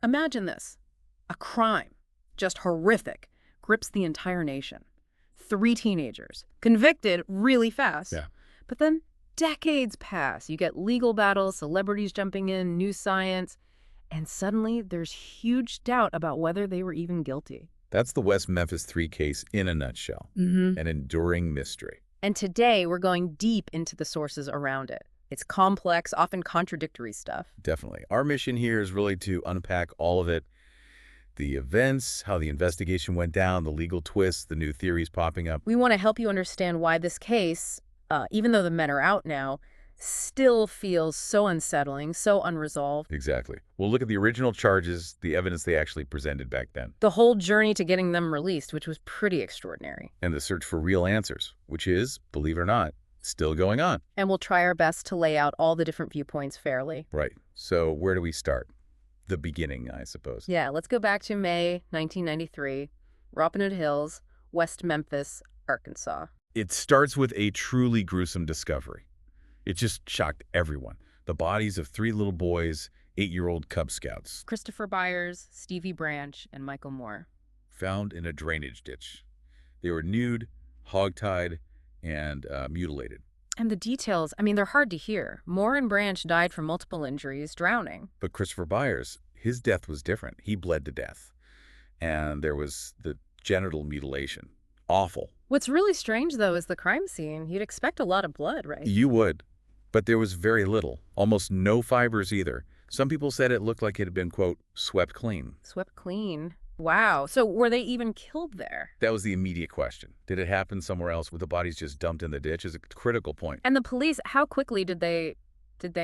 Imagine this. A crime, just horrific, grips the entire nation. 3 teenagers, convicted really fast. Yeah. But then decades pass. You get legal battles, celebrities jumping in, new science, and suddenly there's huge doubt about whether they were even guilty. That's the West Memphis Three case in a nutshell. An enduring mystery. And today we're going deep into the sources around it. It's complex, often contradictory stuff. Definitely. Our mission here is really to unpack all of it. The events, how the investigation went down, the legal twists, the new theories popping up. We want to help you understand why this case, even though the men are out now, still feels so unsettling, so unresolved. Exactly. We'll look at the original charges, the evidence they actually presented back then. The whole journey to getting them released, which was pretty extraordinary. And the search for real answers, which is, believe it or not, still going on. And we'll try our best to lay out all the different viewpoints fairly. Right. So where do we start? The beginning, I suppose. Yeah, let's go back to May 1993, Robin Hood Hills, West Memphis, Arkansas. It starts with a truly gruesome discovery. It just shocked everyone. The bodies of 3 little boys, 8-year-old Cub Scouts, Christopher Byers, Stevie Branch, and Michael Moore. found in a drainage ditch. They were nude, hogtied, and mutilated. And the details, I mean, they're hard to hear. Moore and Branch died from multiple injuries, drowning. But Christopher Byers, his death was different. He bled to death. And there was the genital mutilation. Awful. What's really strange, though, is the crime scene. You'd expect a lot of blood, right? You would. But there was very little. Almost no fibers either. Some people said it looked like it had been, quote, swept clean. Swept clean. Wow. So were they even killed there? That was the immediate question. Did it happen somewhere else with the bodies just dumped in the ditch? Is a critical point. And the police, how quickly did they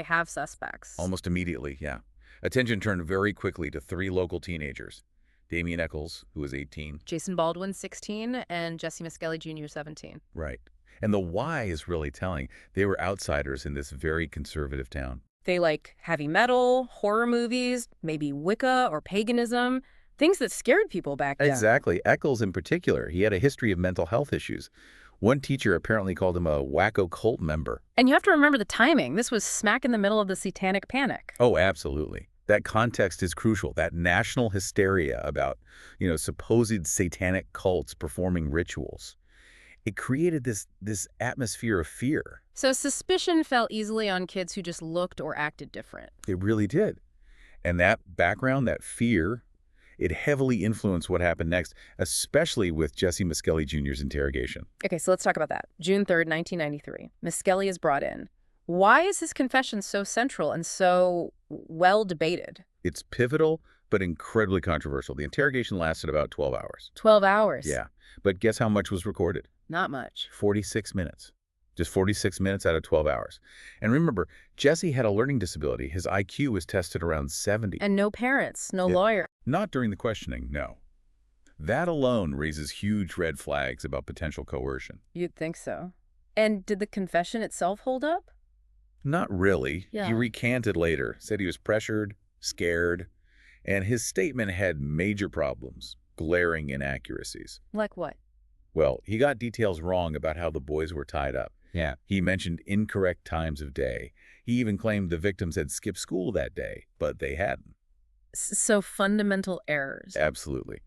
have suspects? Almost immediately, yeah. Attention turned very quickly to 3 local teenagers. Damian Eccles, who was 18. Jason Baldwin, 16, and Jesse Miskelly Jr., 17. Right. And the why is really telling. They were outsiders in this very conservative town. They like heavy metal, horror movies, maybe Wicca or paganism, things that scared people back then. Exactly. Eccles in particular, he had a history of mental health issues. One teacher apparently called him a wacko cult member. And you have to remember the timing. This was smack in the middle of the Satanic Panic. Oh, absolutely. That context is crucial. That national hysteria about, supposed satanic cults performing rituals. It created this atmosphere of fear. So suspicion fell easily on kids who just looked or acted different. It really did. And that background, that fear, it heavily influenced what happened next, especially with Jesse Miskelly Jr.'s interrogation. Okay, so let's talk about that. June 3rd, 1993. Miskelly is brought in. Why is his confession so central and so well debated? It's pivotal, but incredibly controversial. The interrogation lasted about 12 hours. 12 hours? Yeah. But guess how much was recorded? Not much. 46 minutes. Just 46 minutes out of 12 hours. And remember, Jesse had a learning disability. His IQ was tested around 70. And no parents, no lawyer. Not during the questioning, no. That alone raises huge red flags about potential coercion. You'd think so. And did the confession itself hold up? Not really. Yeah. He recanted later, said he was pressured, scared, and his statement had major problems, glaring inaccuracies. Like what? Well, he got details wrong about how the boys were tied up. Yeah. He mentioned incorrect times of day. He even claimed the victims had skipped school that day, but they hadn't. So fundamental errors. Absolutely.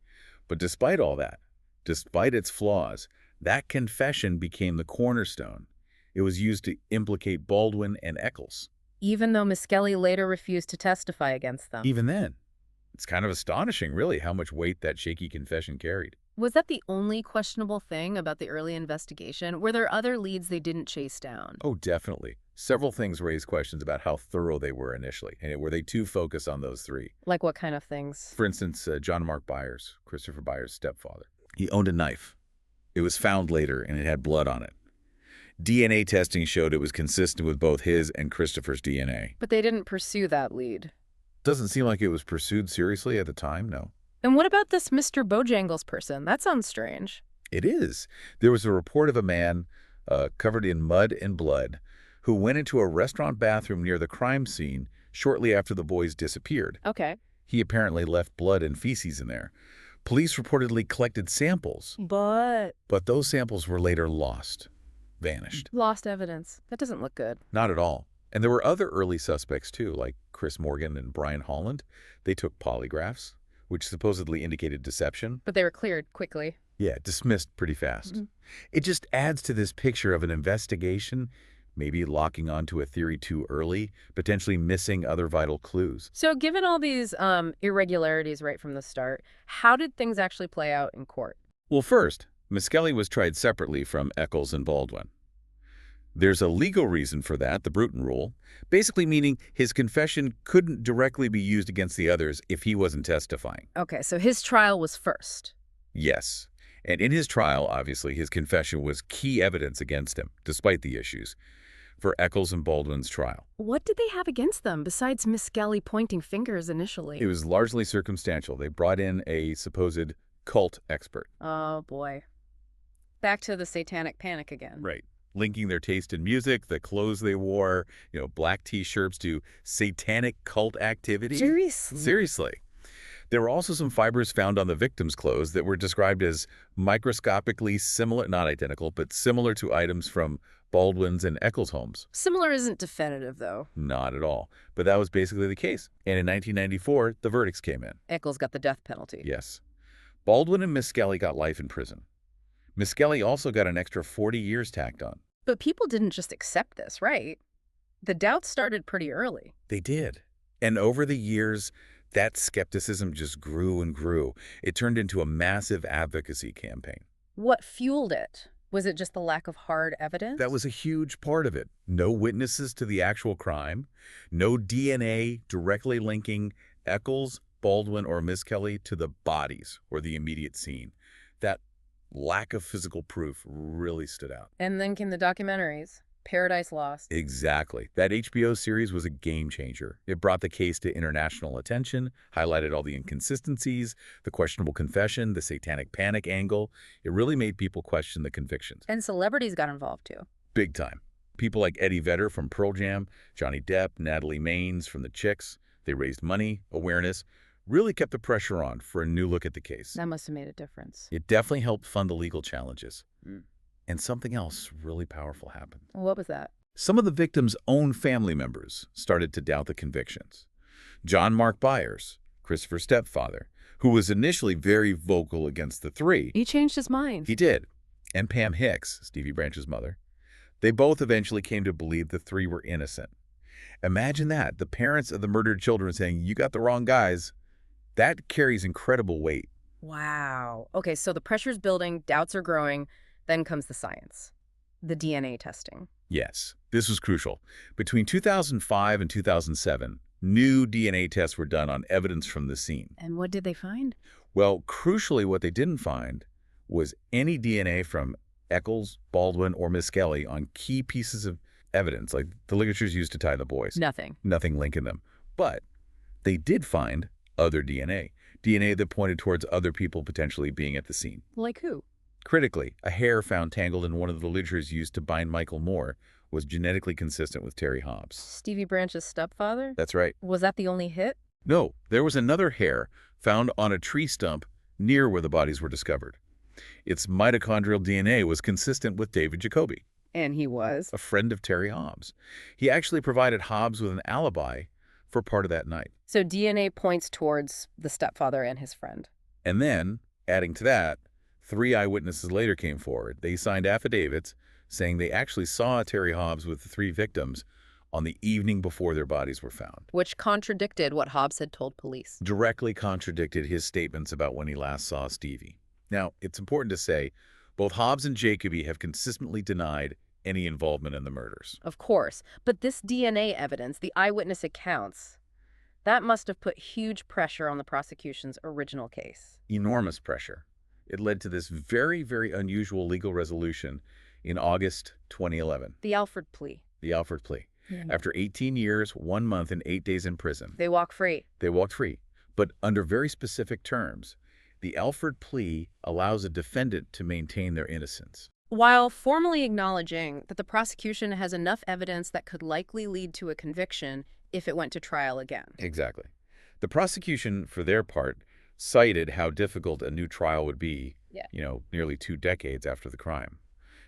But despite all that, despite its flaws, that confession became the cornerstone. It was used to implicate Baldwin and Eccles. Even though Miskelly later refused to testify against them. Even then. It's kind of astonishing, really, how much weight that shaky confession carried. Was that the only questionable thing about the early investigation? Were there other leads they didn't chase down? Oh, definitely. Several things raised questions about how thorough they were initially, and were they too focused on those 3? Like what kind of things? For instance, John Mark Byers, Christopher Byers' stepfather. He owned a knife. It was found later, and it had blood on it. DNA testing showed it was consistent with both his and Christopher's DNA. But they didn't pursue that lead. Doesn't seem like it was pursued seriously at the time, no. And what about this Mr. Bojangles person? That sounds strange. It is. There was a report of a man covered in mud and blood who went into a restaurant bathroom near the crime scene shortly after the boys disappeared. Okay. He apparently left blood and feces in there. Police reportedly collected samples, But but those samples were later lost, vanished. lost evidence. That doesn't look good. Not at all. And there were other early suspects, too, like Chris Morgan and Brian Holland. They took polygraphs, which supposedly indicated deception. But they were cleared quickly. Yeah, dismissed pretty fast. It just adds to this picture of an investigation, maybe locking onto a theory too early, potentially missing other vital clues. So given all these irregularities right from the start, how did things actually play out in court? Well, first, Miskelly was tried separately from Eccles and Baldwin. There's a legal reason for that, the Bruton Rule, basically meaning his confession couldn't directly be used against the others if he wasn't testifying. Okay, so his trial was first. Yes. And in his trial, obviously, his confession was key evidence against him, despite the issues, for Eccles and Baldwin's trial. What did they have against them besides Miskelly pointing fingers initially? It was largely circumstantial. They brought in a supposed cult expert. Oh, boy. Back to the satanic panic again. Right. Linking their taste in music, the clothes they wore, black T-shirts to satanic cult activity. Seriously? Seriously. There were also some fibers found on the victim's clothes that were described as microscopically similar, not identical, but similar to items from Baldwin's and Eccles' homes. Similar isn't definitive, though. Not at all. But that was basically the case. And in 1994, the verdicts came in. Eccles got the death penalty. Yes. Baldwin and Miskelly got life in prison. Miskelly also got an extra 40 years tacked on. But people didn't just accept this, right? The doubts started pretty early. They did. And over the years, that skepticism just grew and grew. It turned into a massive advocacy campaign. What fueled it? Was it just the lack of hard evidence? That was a huge part of it. No witnesses to the actual crime, no DNA directly linking Eccles, Baldwin, or Miskelly to the bodies or the immediate scene. That lack of physical proof really stood out. And then came the documentaries. Paradise Lost. Exactly. That HBO series was a game changer. It brought the case to international attention, highlighted all the inconsistencies, the questionable confession, the satanic panic angle. It really made people question the convictions. And celebrities got involved, too. Big time. People like Eddie Vedder from Pearl Jam, Johnny Depp, Natalie Maines from The Chicks. They raised money, awareness, really kept the pressure on for a new look at the case. That must have made a difference. It definitely helped fund the legal challenges. And something else really powerful happened. What was that? Some of the victims' own family members started to doubt the convictions. John Mark Byers, Christopher's stepfather, who was initially very vocal against the three. He changed his mind. He did. And Pam Hicks, Stevie Branch's mother. They both eventually came to believe the three were innocent. Imagine that, the parents of the murdered children saying, "You got the wrong guys." That carries incredible weight. Wow. Okay, so the pressure's building, doubts are growing. Then comes the science, the DNA testing. Yes, this was crucial. Between 2005 and 2007, new DNA tests were done on evidence from the scene. And what did they find? Well, crucially, what they didn't find was any DNA from Eccles, Baldwin, or Miskelly on key pieces of evidence, like the ligatures used to tie the boys. Nothing. Nothing linking them. But they did find other DNA, DNA that pointed towards other people potentially being at the scene. Like who? Critically, a hair found tangled in one of the ligatures used to bind Michael Moore was genetically consistent with Terry Hobbs. Stevie Branch's stepfather? That's right. Was that the only hit? No, there was another hair found on a tree stump near where the bodies were discovered. Its mitochondrial DNA was consistent with David Jacoby. And he was? A friend of Terry Hobbs. He actually provided Hobbs with an alibi for part of that night. So DNA points towards the stepfather and his friend. And then, adding to that, 3 eyewitnesses later came forward. They signed affidavits saying they actually saw Terry Hobbs with the 3 victims on the evening before their bodies were found. Which contradicted what Hobbs had told police. Directly contradicted his statements about when he last saw Stevie. Now, it's important to say, both Hobbs and Jacoby have consistently denied any involvement in the murders. Of course. But this DNA evidence, the eyewitness accounts, that must have put huge pressure on the prosecution's original case. Enormous pressure. It led to this very, very unusual legal resolution in August 2011. The Alford plea. The Alford plea. After 18 years, 1 month, and 8 days in prison. They walk free. They walked free, but under very specific terms. The Alford plea allows a defendant to maintain their innocence. While formally acknowledging that the prosecution has enough evidence that could likely lead to a conviction if it went to trial again. Exactly. The prosecution, for their part, cited how difficult a new trial would be, nearly 2 decades after the crime.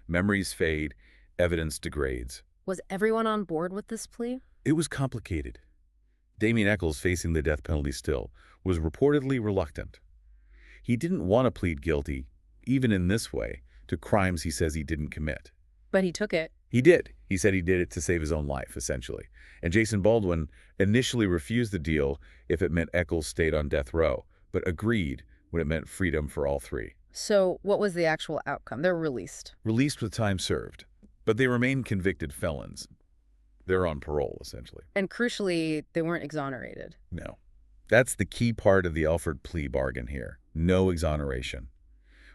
Memories fade, evidence degrades. Was everyone on board with this plea? It was complicated. Damien Echols, facing the death penalty still, was reportedly reluctant. He didn't want to plead guilty, even in this way, to crimes he says he didn't commit. But he took it. He did. He said he did it to save his own life, essentially. And Jason Baldwin initially refused the deal if it meant Echols stayed on death row, but agreed when it meant freedom for all three. So what was the actual outcome? They're released. Released with time served, but they remain convicted felons. They're on parole, essentially. And crucially, they weren't exonerated. No. That's the key part of the Alford plea bargain here. No exoneration,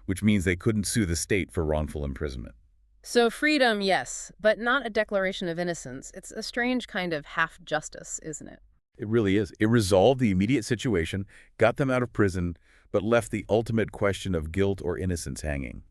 which means they couldn't sue the state for wrongful imprisonment. So freedom, yes, but not a declaration of innocence. It's a strange kind of half-justice, isn't it? It really is. It resolved the immediate situation, got them out of prison, but left the ultimate question of guilt or innocence hanging.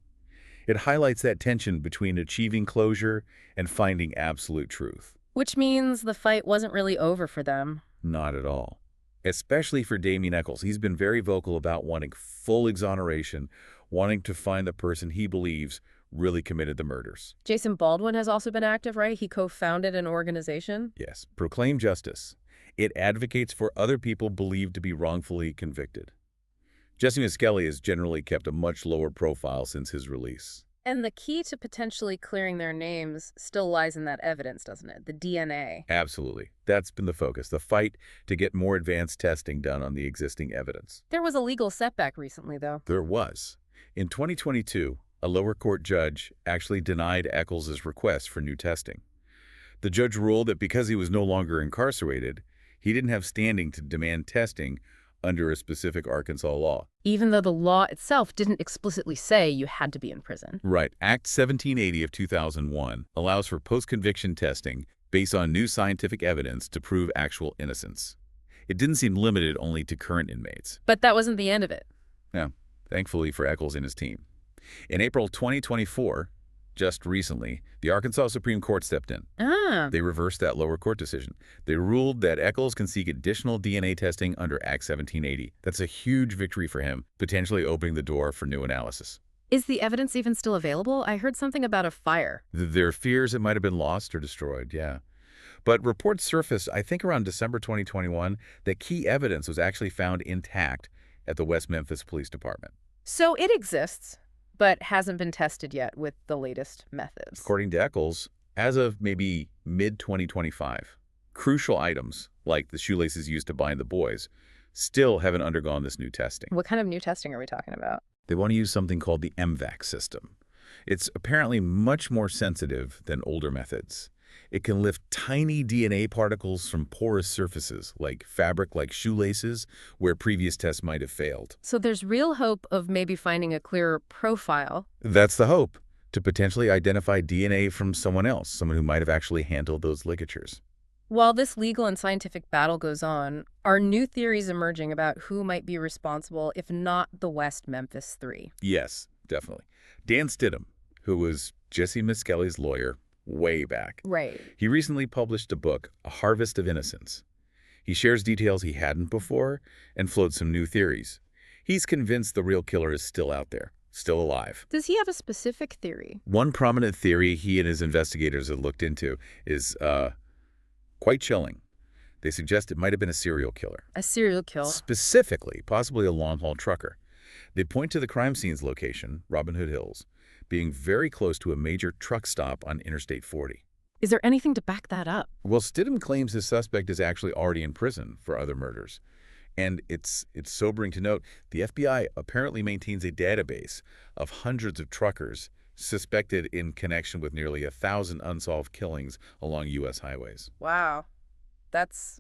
It highlights that tension between achieving closure and finding absolute truth. Which means the fight wasn't really over for them. Not at all. Especially for Damien Echols. He's been very vocal about wanting full exoneration, wanting to find the person he believes really committed the murders. Jason Baldwin has also been active, right? He co-founded an organization. Yes, Proclaim Justice. It advocates for other people believed to be wrongfully convicted. Jesse Miskelly has generally kept a much lower profile since his release. And the key to potentially clearing their names still lies in that evidence, doesn't it? The DNA. Absolutely. That's been the focus, the fight to get more advanced testing done on the existing evidence. There was a legal setback recently, though. There was. In 2022, a lower court judge actually denied Echols' request for new testing. The judge ruled that because he was no longer incarcerated, he didn't have standing to demand testing under a specific Arkansas law. Even though the law itself didn't explicitly say you had to be in prison. Right. Act 1780 of 2001 allows for post-conviction testing based on new scientific evidence to prove actual innocence. It didn't seem limited only to current inmates. But that wasn't the end of it. Yeah, thankfully for Echols and his team. In April 2024, just recently, the Arkansas Supreme Court stepped in. They reversed that lower court decision. They ruled that Echols can seek additional DNA testing under Act 1780. That's a huge victory for him, potentially opening the door for new analysis. Is the evidence even still available? I heard something about a fire. There are fears it might have been lost or destroyed, yeah. But reports surfaced, I think around December 2021, that key evidence was actually found intact at the West Memphis Police Department. So it exists, but hasn't been tested yet with the latest methods. According to Echols, as of maybe mid-2025, crucial items, like the shoelaces used to bind the boys, still haven't undergone this new testing. What kind of new testing are we talking about? They want to use something called the MVAC system. It's apparently much more sensitive than older methods. It can lift tiny DNA particles from porous surfaces, like fabric like shoelaces, where previous tests might have failed. So there's real hope of maybe finding a clearer profile. That's the hope, to potentially identify DNA from someone else, someone who might have actually handled those ligatures. While this legal and scientific battle goes on, are new theories emerging about who might be responsible, if not the West Memphis Three? Yes, definitely. Dan Stidham, who was Jesse Miskelly's lawyer way back. Right. He recently published a book, A Harvest of Innocence. He shares details he hadn't before and floats some new theories. He's convinced the real killer is still out there, still alive. Does he have a specific theory? One prominent theory he and his investigators have looked into is quite chilling. They suggest it might have been a serial killer. A serial killer? Specifically, possibly a long-haul trucker. They point to the crime scene's location, Robin Hood Hills, being very close to a major truck stop on Interstate 40. Is there anything to back that up? Well, Stidham claims his suspect is actually already in prison for other murders. And it's sobering to note, the FBI apparently maintains a database of hundreds of truckers suspected in connection with nearly 1,000 unsolved killings along U.S. highways. Wow. That's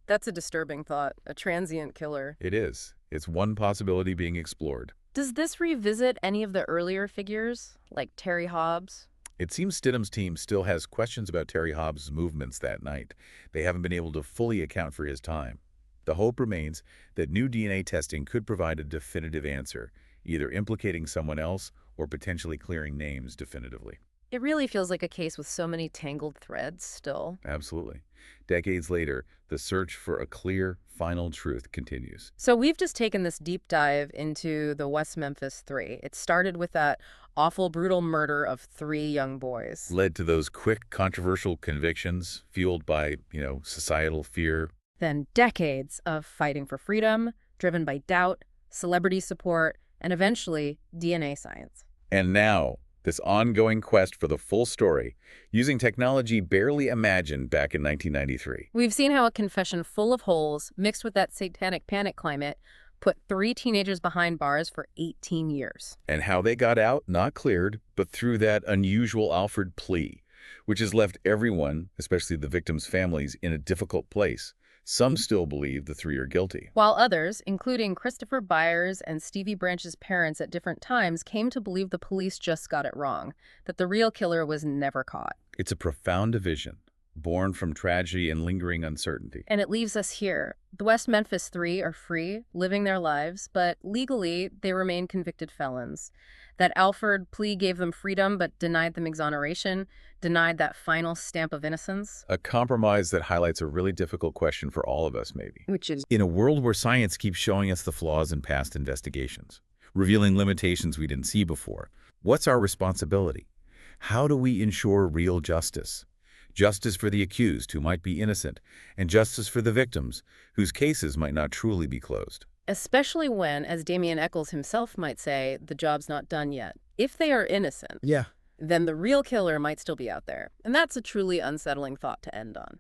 a disturbing thought. A transient killer. It is. It's one possibility being explored. Does this revisit any of the earlier figures, like Terry Hobbs? It seems Stidham's team still has questions about Terry Hobbs' movements that night. They haven't been able to fully account for his time. The hope remains that new DNA testing could provide a definitive answer, either implicating someone else or potentially clearing names definitively. It really feels like a case with so many tangled threads still. Absolutely. Decades later, the search for a clear, final truth continues. So we've just taken this deep dive into the West Memphis Three. It started with that awful, brutal murder of 3 young boys. Led to those quick, controversial convictions fueled by, societal fear. Then decades of fighting for freedom, driven by doubt, celebrity support, and eventually DNA science. And now, this ongoing quest for the full story, using technology barely imagined back in 1993. We've seen how a confession full of holes, mixed with that satanic panic climate, put 3 teenagers behind bars for 18 years. And how they got out, not cleared, but through that unusual Alford plea, which has left everyone, especially the victims' families, in a difficult place. Some still believe the 3 are guilty. While others, including Christopher Byers and Stevie Branch's parents at different times, came to believe the police just got it wrong, that the real killer was never caught. It's a profound division, born from tragedy and lingering uncertainty. And it leaves us here. The West Memphis Three are free, living their lives, but legally they remain convicted felons. That Alford plea gave them freedom but denied them exoneration, denied that final stamp of innocence. A compromise that highlights a really difficult question for all of us, maybe. Which is, In a world where science keeps showing us the flaws in past investigations, revealing limitations we didn't see before, what's our responsibility? How do we ensure real justice? Justice for the accused, who might be innocent, and justice for the victims, whose cases might not truly be closed. especially when, as Damien Eccles himself might say, the job's not done yet. If they are innocent, Yeah. then the real killer might still be out there. And that's a truly unsettling thought to end on.